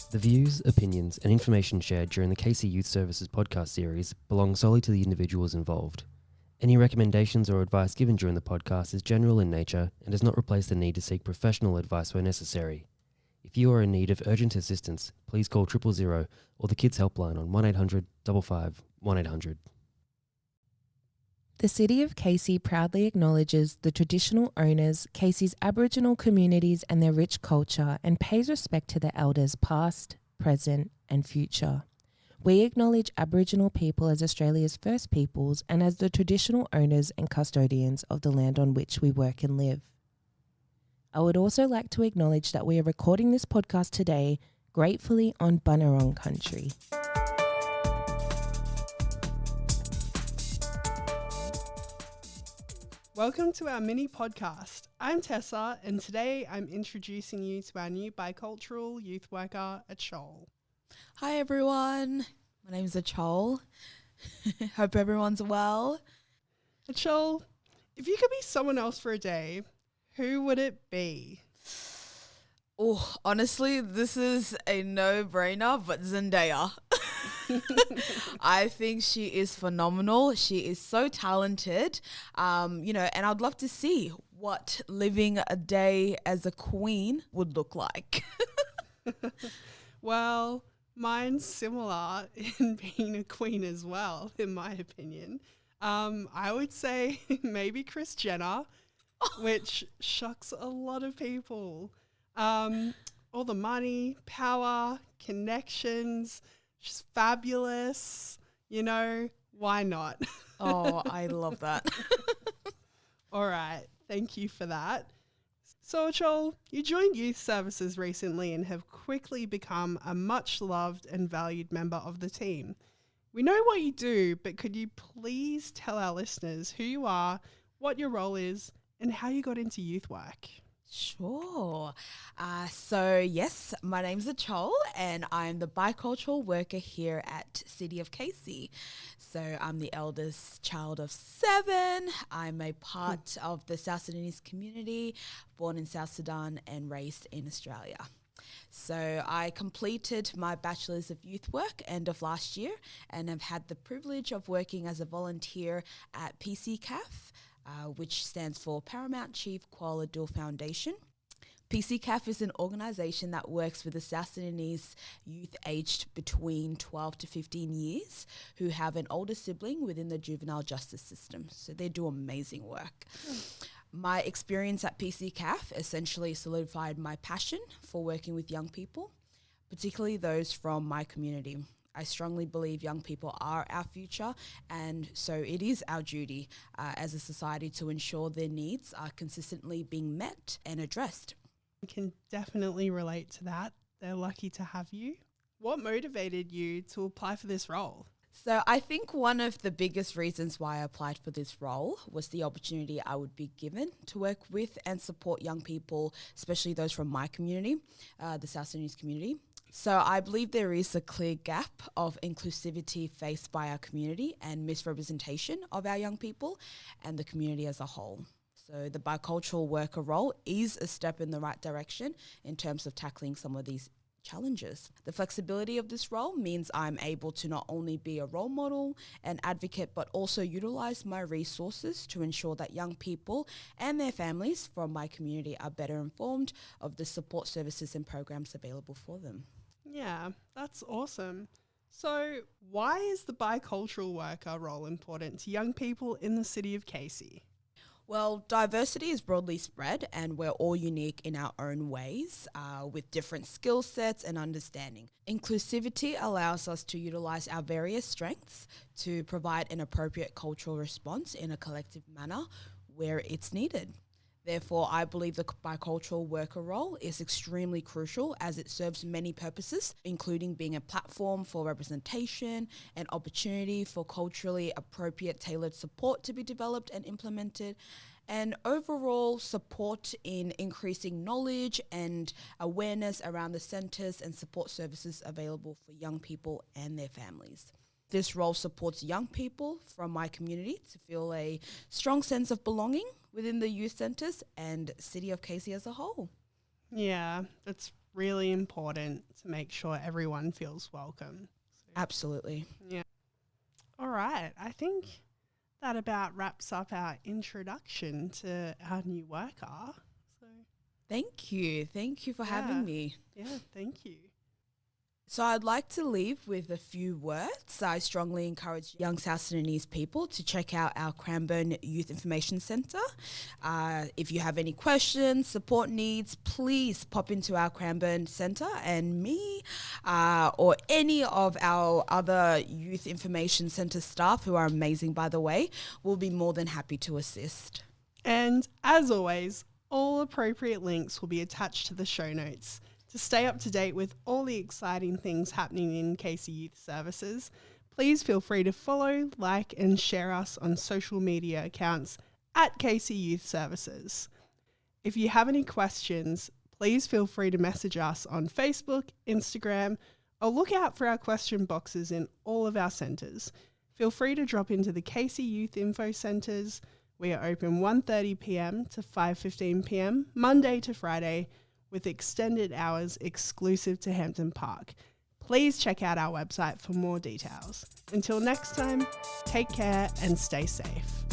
The views, opinions, and information shared during the KC Youth Services podcast series belong solely to the individuals involved. Any recommendations or advice given during the podcast is general in nature and does not replace the need to seek professional advice where necessary. If you are in need of urgent assistance, please call 000 or the Kids Helpline on 1800 55 1800. The City of Casey proudly acknowledges the traditional owners, Casey's Aboriginal communities and their rich culture, and pays respect to their elders past, present and future. We acknowledge Aboriginal people as Australia's first peoples and as the traditional owners and custodians of the land on which we work and live. I would also like to acknowledge that we are recording this podcast today gratefully on Bunurong country. Welcome to our mini podcast. I'm Tessa, and today I'm introducing you to our new bicultural youth worker, Achol. Hi everyone, my name is Achol. Hope everyone's well. Achol, if you could be someone else for a day, who would it be? Oh, honestly, this is a no-brainer, but Zendaya. I think she is phenomenal. She is so talented, and I'd love to see what living a day as a queen would look like. Well, mine's similar in being a queen as well, in my opinion. I would say maybe Kris Jenner, which shocks a lot of people. All the money, power, connections, she's fabulous. You know, why not? Oh, I love that. All right. Thank you for that. So, Achol, you joined Youth Services recently and have quickly become a much loved and valued member of the team. We know what you do, but could you please tell our listeners who you are, what your role is, and how you got into youth work? Sure. Yes, my name's Achol and I'm the bicultural worker here at City of Casey. So I'm the eldest child of 7. I'm a part of the South Sudanese community, born in South Sudan and raised in Australia. So I completed my Bachelor's of Youth Work end of last year and have had the privilege of working as a volunteer at PCCAF, which stands for Paramount Chief Kuala Dul Foundation. PCCAF is an organisation that works with the South Sudanese youth aged between 12 to 15 years who have an older sibling within the juvenile justice system. So they do amazing work. My experience at PCCAF essentially solidified my passion for working with young people, particularly those from my community. I strongly believe young people are our future, and so it is our duty as a society to ensure their needs are consistently being met and addressed. I can definitely relate to that. They're lucky to have you. What motivated you to apply for this role? So I think one of the biggest reasons why I applied for this role was the opportunity I would be given to work with and support young people, especially those from my community, the South Sudanese community. So I believe there is a clear gap of inclusivity faced by our community and misrepresentation of our young people and the community as a whole. So the bicultural worker role is a step in the right direction in terms of tackling some of these challenges. The flexibility of this role means I'm able to not only be a role model and advocate, but also utilize my resources to ensure that young people and their families from my community are better informed of the support services and programs available for them. Yeah, that's awesome. So why is the bicultural worker role important to young people in the city of Casey? Well, diversity is broadly spread and we're all unique in our own ways with different skill sets and understanding. Inclusivity allows us to utilize our various strengths to provide an appropriate cultural response in a collective manner where it's needed. Therefore, I believe the bicultural worker role is extremely crucial as it serves many purposes, including being a platform for representation and opportunity for culturally appropriate tailored support to be developed and implemented, and overall support in increasing knowledge and awareness around the centres and support services available for young people and their families. This role supports young people from my community to feel a strong sense of belonging within the youth centres and City of Casey as a whole. Yeah, that's really important to make sure everyone feels welcome. Absolutely. Yeah. All right. I think that about wraps up our introduction to our new worker. So Thank you. Thank you for Yeah. having me. yeah, thank you. So I'd like to leave with a few words. I strongly encourage young South Sudanese people to check out our Cranbourne Youth Information Centre. If you have any questions, support needs, please pop into our Cranbourne Centre, and me or any of our other Youth Information Centre staff, who are amazing by the way, will be more than happy to assist. And as always, all appropriate links will be attached to the show notes. To stay up to date with all the exciting things happening in Casey Youth Services, please feel free to follow, like, and share us on social media accounts at Casey Youth Services. If you have any questions, please feel free to message us on Facebook, Instagram, or look out for our question boxes in all of our centres. Feel free to drop into the Casey Youth Info Centres. We are open 1:30pm to 5:15pm, Monday to Friday, with extended hours exclusive to Hampton Park. Please check out our website for more details. Until next time, take care and stay safe.